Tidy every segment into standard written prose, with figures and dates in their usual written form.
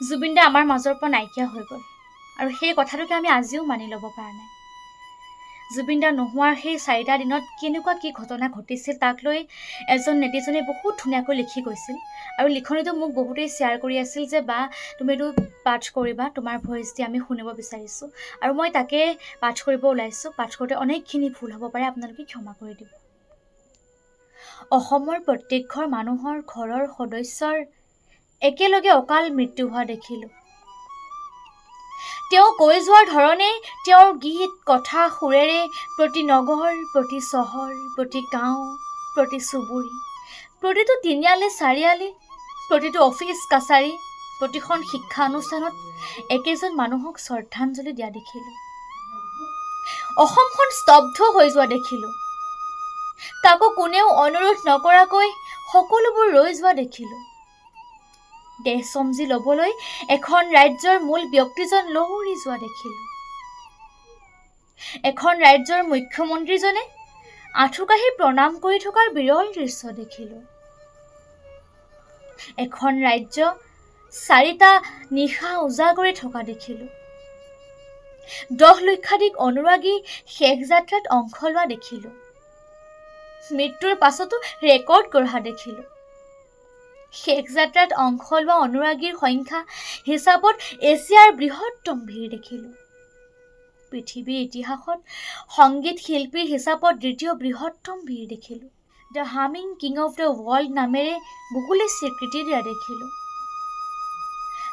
জুবিন দা আমাৰ মাজৰ পৰা নাইকিয়া হৈ গ'ল আৰু সেই কথাটোকে আমি আজিও মানি ল'ব পৰা নাই। জুবিন দা নোহোৱাৰ সেই 4টা দিনত কেনেকুৱা কি ঘটনা ঘটিছিল তাক লৈ এজন নেতিজনে বহুত ধুনীয়াকৈ লিখি গৈছিল আৰু লিখনিটো মোক বহুতেই শ্বেয়াৰ কৰি আছিল যে বা তুমি এইটো পাঠ কৰিবা, তোমাৰ ভইচ দি আমি শুনিব বিচাৰিছোঁ আৰু মই তাকে পাঠ কৰিব ওলাইছোঁ। পাঠ কৰোঁতে অনেকখিনি ভুল হ'ব পাৰে, আপোনালোকে ক্ষমা কৰি দিব। অসমৰ প্ৰত্যেক ঘৰ মানুহৰ ঘৰৰ সদস্যৰ একেলগে অকাল মৃত্যু হোৱা দেখিলোঁ। তেওঁ কৈ যোৱাৰ ধৰণেই তেওঁৰ গীত কথা সুৰেৰে প্ৰতি নগৰ, প্ৰতি চহৰ, প্ৰতি গাঁও, প্ৰতি চুবুৰী, প্ৰতিটো তিনিআলি চাৰিআলি, প্ৰতিটো অফিচ কাছাৰী, প্ৰতিখন শিক্ষানুষ্ঠানত একেজন মানুহক শ্ৰদ্ধাঞ্জলি দিয়া দেখিলোঁ। অসমখন স্তব্ধ হৈ যোৱা দেখিলোঁ। কাকো কোনেও অনুৰোধ নকৰাকৈ সকলোবোৰ ৰৈ যোৱা দেখিলোঁ। দেশ চমজি ল'বলৈ এখন ৰাজ্যৰ মূল ব্যক্তিজন লহৰি যোৱা দেখিলোঁ। এখন ৰাজ্যৰ মুখ্যমন্ত্ৰীজনে আঁঠুকাঢ়ি প্ৰণাম কৰি থকাৰ বিৰল দৃশ্য দেখিলোঁ। এখন ৰাজ্য 4টা নিশা উজাগৰি থকা দেখিলোঁ। 10 লক্ষাধিক অনুৰাগী শেষ যাত্ৰাত অংশ লোৱা দেখিলোঁ। মৃত্যুৰ পাছতো ৰেকৰ্ড গঢ়া দেখিলোঁ। শেষ যাত্ৰাত অংশ লোৱা অনুৰাগীৰ সংখ্যা হিচাপত এছিয়াৰ বৃহত্তম ভিৰ দেখিলোঁ। পৃথিৱীৰ ইতিহাসত সংগীত শিল্পীৰ হিচাপত দ্বিতীয় বৃহত্তম ভিৰ দেখিলোঁ। The humming king of the world নামেৰে গুগলে স্বীকৃতি দিয়া দেখিলোঁ।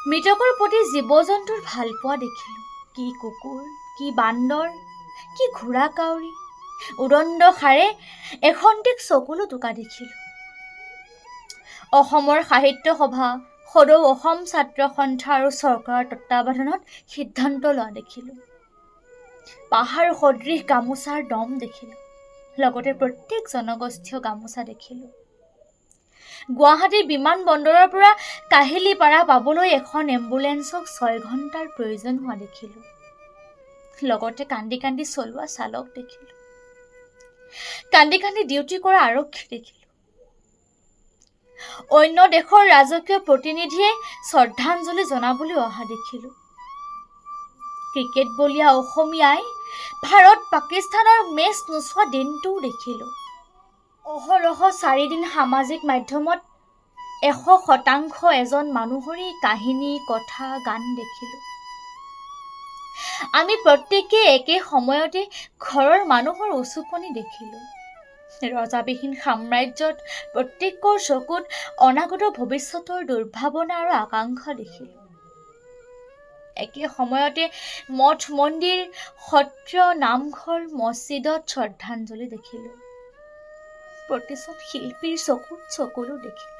মৃতকৰ প্ৰতি জীৱ জন্তুৰ ভালপোৱা দেখিলোঁ। কি কুকুৰ, কি বান্দৰ, কি ঘোঁৰা কাউৰী, উদণ্ড সাৰে এখন্তেক চকুলো টোকা দেখিলোঁ। অসমৰ সাহিত্য সভা, সদৌ অসম ছাত্ৰ সন্থা আৰু চৰকাৰৰ তত্বাৱধানত সিদ্ধান্ত লোৱা দেখিলোঁ। পাহাৰ সদৃশ গামোচাৰ দম দেখিলোঁ। লগতে প্ৰত্যেক জনগোষ্ঠীয় গামোচা দেখিলোঁ। গুৱাহাটী বিমান বন্দৰৰ পৰা কাহিলীপাৰা পাবলৈ এখন এম্বুলেন্সক 6 ঘণ্টাৰ প্ৰয়োজন হোৱা দেখিলোঁ। লগতে কান্দি কান্দি চলোৱা চালক দেখিলোঁ। কান্দি কান্দি ডিউটি কৰা আৰক্ষী দেখিলোঁ। অন্য দেশৰ ৰাজকীয় প্ৰতিনিধিয়ে শ্ৰদ্ধাঞ্জলি জনাবলৈ অহা দেখিলোঁ। ক্ৰিকেট বলীয়া অসমীয়াই ভাৰত পাকিস্তানৰ মেচ নোচোৱা দিনটোও দেখিলোঁ। অহৰহ 4 দিন সামাজিক মাধ্যমত 100% এজন মানুহৰে কাহিনী, কথা, গান দেখিলোঁ। আমি প্ৰত্যেকে একে সময়তে ঘৰৰ মানুহৰ উচুপনি দেখিলোঁ। ৰজাবিহীন সাম্ৰাজ্যত প্ৰত্যেকৰ চকুত অনাগত ভৱিষ্যতৰ দুৰ্ভাৱনা আৰু আকাংক্ষা দেখিলোঁ। একে সময়তে মঠ মন্দিৰ, সত্ৰ, নামঘৰ, মছজিদত শ্ৰদ্ধাঞ্জলি দেখিলোঁ। প্ৰতিজন শিল্পীৰ চকুত চকুলো দেখিলোঁ।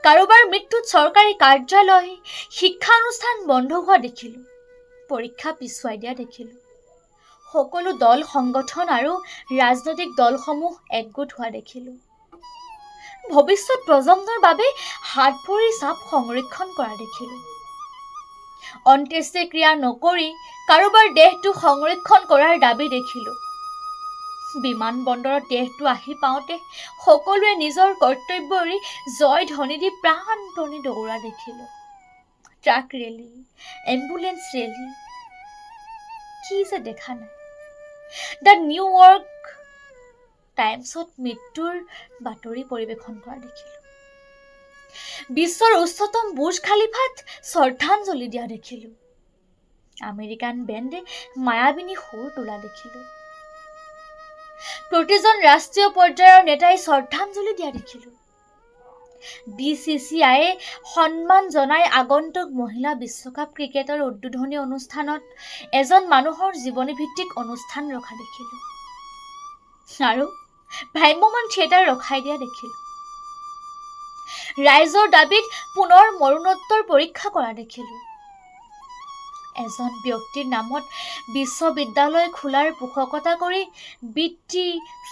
কাৰোবাৰ মৃত্যুত চৰকাৰী কাৰ্যালয়, শিক্ষানুষ্ঠান বন্ধ হোৱা দেখিলোঁ। পৰীক্ষা পিছুৱাই দিয়া দেখিলোঁ। সকলো দল সংগঠন আৰু ৰাজনৈতিক দলসমূহ একগোট হোৱা দেখিলোঁ। ভৱিষ্যত প্ৰজন্মৰ বাবে হাত ভৰি চাপ সংৰক্ষণ কৰা দেখিলোঁ। অন্ত্যেষ্টিক্ৰিয়া নকৰি কাৰোবাৰ দেহটো সংৰক্ষণ কৰাৰ দাবী দেখিলোঁ। বিমান বন্দৰত দেহটো আহি পাওঁতে সকলোৱে নিজৰ কৰ্তব্য এৰি জয় ধ্বনি দি প্ৰাণপণে দৌৰা দেখিলোঁ। ট্ৰাক ৰেলী, এম্বুলেন্স ৰেলী, কি যে দেখা নাই। দ্য নিউয়ৰ্ক টাইমছত মৃত্যুৰ বাতৰি পৰিৱেশন কৰা দেখিলোঁ। বিশ্বৰ উচ্চতম বুৰ্জ খালিফাত শ্ৰদ্ধাঞ্জলি দিয়া দেখিলোঁ। আমেৰিকান বেণ্ডে মায়াবিনী সুৰ তোলা দেখিলোঁ। প্ৰতিজন ৰাষ্ট্ৰীয় পৰ্যায়ৰ নেতাই শ্ৰদ্ধাঞ্জলি দিয়া দেখিলোঁ। BCCIয়ে সন্মান জনাই আগন্তুক মহিলা বিশ্বকাপ ক্ৰিকেটৰ উদ্বোধনী অনুষ্ঠানত এজন মানুহৰ জীৱনীভিত্তিক অনুষ্ঠান ৰখা দেখিলোঁ। আৰু ভ্ৰাম্যমাণ থিয়েটাৰ ৰখাই দিয়া দেখিলোঁ। ৰাইজৰ দাবীত পুনৰ মৰণোত্তৰ পৰীক্ষা কৰা দেখিলোঁ। এজন ব্যক্তিৰ নামত বিশ্ববিদ্যালয় খোলাৰ পোষকতা কৰি বৃত্তি,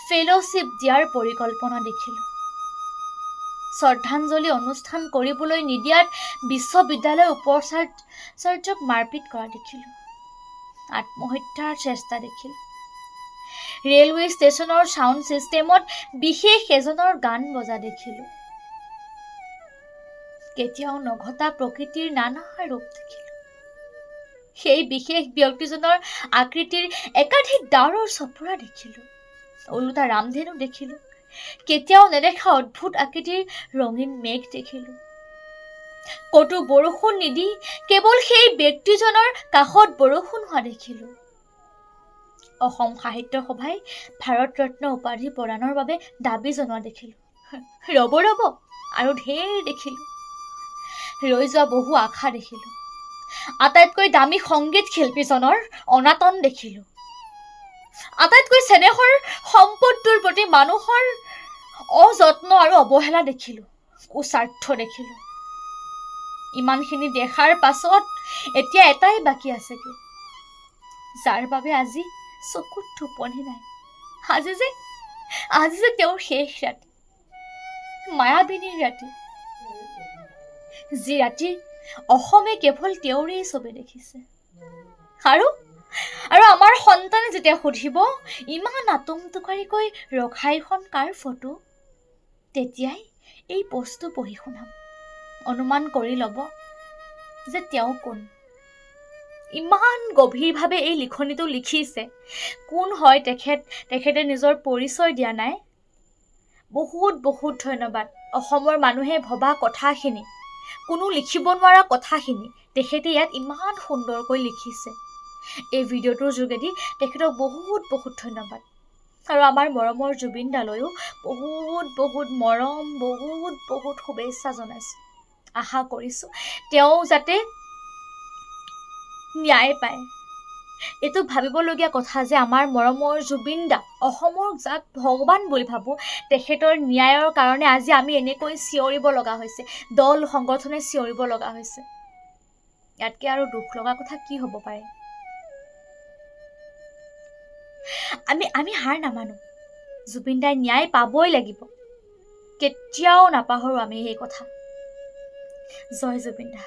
ফেলোশ্বিপ দিয়াৰ পৰিকল্পনা দেখিলোঁ। শ্ৰদ্ধাঞ্জলি অনুষ্ঠান কৰিবলৈ নিদিয়াত বিশ্ববিদ্যালয়ৰ উপাচাৰ্যক মাৰপিট কৰা দেখিলোঁ। আত্মহত্যাৰ চেষ্টা দেখিলোঁ। ৰেলৱে ষ্টেচনৰ ছাউণ্ড ছিষ্টেমত বিশেষ এজনৰ গান বজা দেখিলোঁ। কেতিয়াও নঘটা প্ৰকৃতিৰ নানা ৰূপ দেখিলোঁ। সেই বিশেষ ব্যক্তিজনৰ আকৃতিৰ একাধিক ডাৱৰৰ চপৰা দেখিলোঁ। ওলোটা ৰামধেনু দেখিলোঁ। কেতিয়াও নেদেখা অদ্ভুত আকৃতিৰ ৰঙীন মেঘ দেখিলোঁ। ক'তো বৰষুণ নিদি কেৱল সেই ব্যক্তিজনৰ কাষত বৰষুণ হোৱা দেখিলোঁ। অসম সাহিত্য সভাই ভাৰত ৰত্ন উপাধি প্ৰদানৰ বাবে দাবী জনোৱা দেখিলোঁ। ৰ'ব আৰু ঢেৰ দেখিলোঁ। ৰৈ যোৱা বহু আশা দেখিলোঁ। আটাইতকৈ দামী সংগীত শিল্পীজনৰ অনাটন দেখিলোঁ। আটাইতকৈ চেনেহৰ সম্পদটোৰ প্ৰতি মানুহৰ অযত্ন আৰু অৱহেলা দেখিলোঁ। কুস্বাৰ্থ দেখিলোঁ। ইমানখিনি দেখাৰ পাছত এতিয়া এটাই বাকী আছেগে, যাৰ বাবে আজি চকুত টোপনি নাই। আজি যে তেওঁৰ শেষ ৰাতি, মায়াবিনীৰ ৰাতি, যি ৰাতি অসমে কেৱল তেওঁৰেই ছবি দেখিছে। আৰু আমাৰ সন্তানে যেতিয়া সুধিব ইমান আটোমটোকাৰিকৈ ৰখা এখন কাৰ ফটো, তেতিয়াই এই বস্তু পঢ়ি শুনাম। অনুমান কৰি ল'ব যে তেওঁ কোন, ইমান গভীৰভাৱে এই লিখনিটো লিখিছে। কোন হয় তেখেতে নিজৰ পৰিচয় দিয়া নাই। বহুত ধন্যবাদ। অসমৰ মানুহে ভবা কথাখিনি, কোনো লিখিব নোৱাৰা কথাখিনি তেখেতে ইয়াত ইমান সুন্দৰকৈ লিখিছে। এই ভিডিঅ'টোৰ যোগেদি তেখেতক বহুত ধন্যবাদ। আৰু আমাৰ মৰমৰ জুবিন দালৈও বহুত মৰম, বহুত শুভেচ্ছা জনাইছোঁ। আশা কৰিছোঁ তেওঁ যাতে ন্যায় পায়। এইটো ভাবিবলগীয়া কথা যে আমাৰ মৰমৰ জুবিন দা, অসমৰ যাক ভগৱান বুলি ভাবোঁ, তেখেতৰ ন্যায়ৰ কাৰণে আজি আমি এনেকৈ চিঞৰিব লগা হৈছে, দল সংগঠনে চিঞৰিব লগা হৈছে। ইয়াতকৈ আৰু দুখ লগা কথা কি হ'ব পাৰে? আমি হাৰ নামানো। জুবিন দাই ন্যায় পাবই লাগিব। কেতিয়াও নাপাহৰোঁ আমি এই কথা। জয় জুবিন দা।